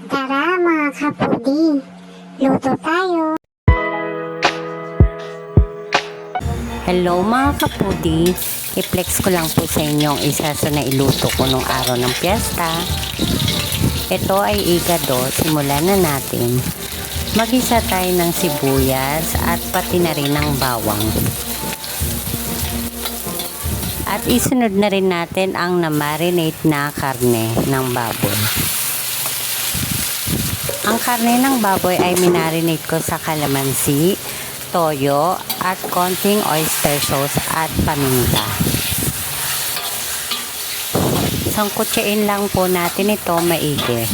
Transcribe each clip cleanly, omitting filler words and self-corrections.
Tara mga kapudi, luto tayo. Hello mga kapudi, i-flex ko lang po sa inyo ang isa sa nailuto ko nung araw ng piyesta. Ito ay igado, simulan na natin. Mag-isa tayo ng sibuyas at pati na rin ng bawang. At isunod na rin natin ang na-marinate na karne ng baboy. Ang karne ng baboy ay minarinate ko sa kalamansi, toyo, at konting oyster sauce at paminta. Sangkutsain lang po natin ito maigi.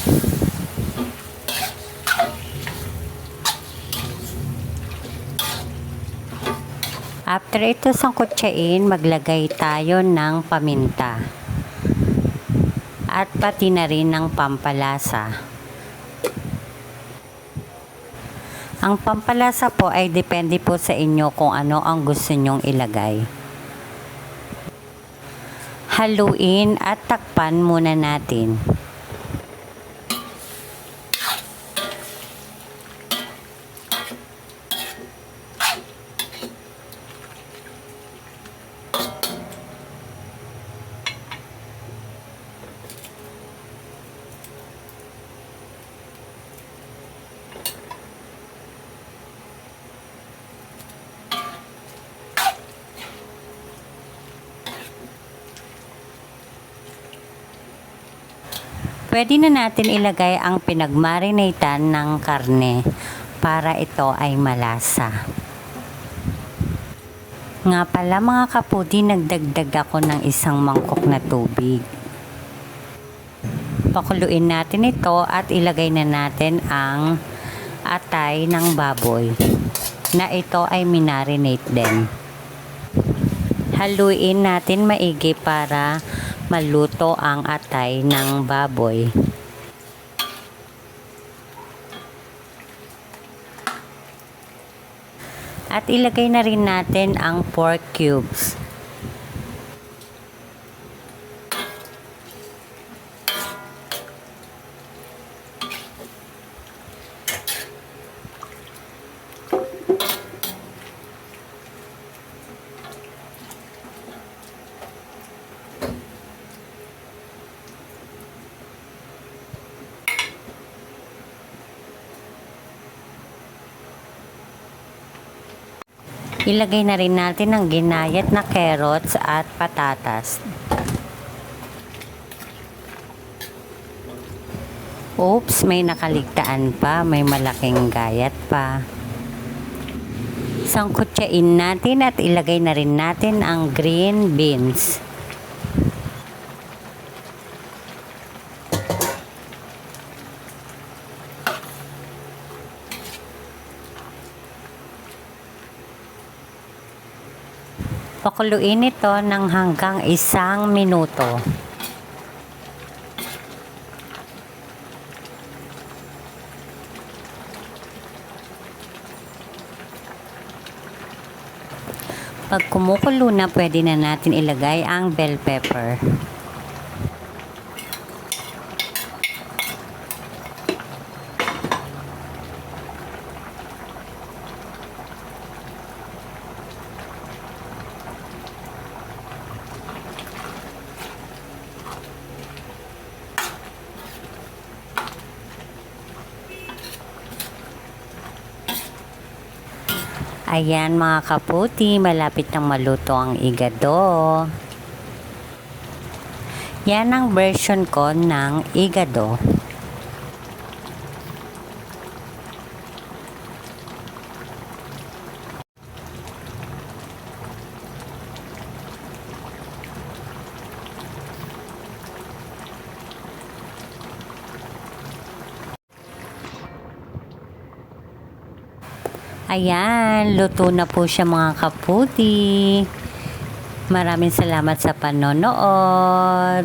After ito sangkutsain, maglagay tayo ng paminta. At pati na rin ng pampalasa. Ang pampalasa po ay depende po sa inyo kung ano ang gusto nyong ilagay. Haluin at takpan muna natin. Pwede na natin ilagay ang pinagmarinatean ng karne para ito ay malasa. Nga pala mga kapudi, nagdagdag ako ng isang mangkok na tubig. Pakuluin natin ito at ilagay na natin ang atay ng baboy na ito ay minarinate din. Haluin natin maigi para maluto ang atay ng baboy. At ilagay na rin natin ang pork cubes. Ilagay na rin natin ang ginayat na carrots at patatas. Oops, may nakaligtaan pa, may malaking gayat pa. Sangkutsain natin at ilagay na rin natin ang green beans. Pakuluin ito ng hanggang 1 minuto. Pag kumukulo na, pwede na natin ilagay ang bell pepper. Ayan mga kaputi, malapit nang maluto ang igado. Yan ang version ko ng igado. Ayan, luto na po siya mga kaputi. Maraming salamat sa panonood.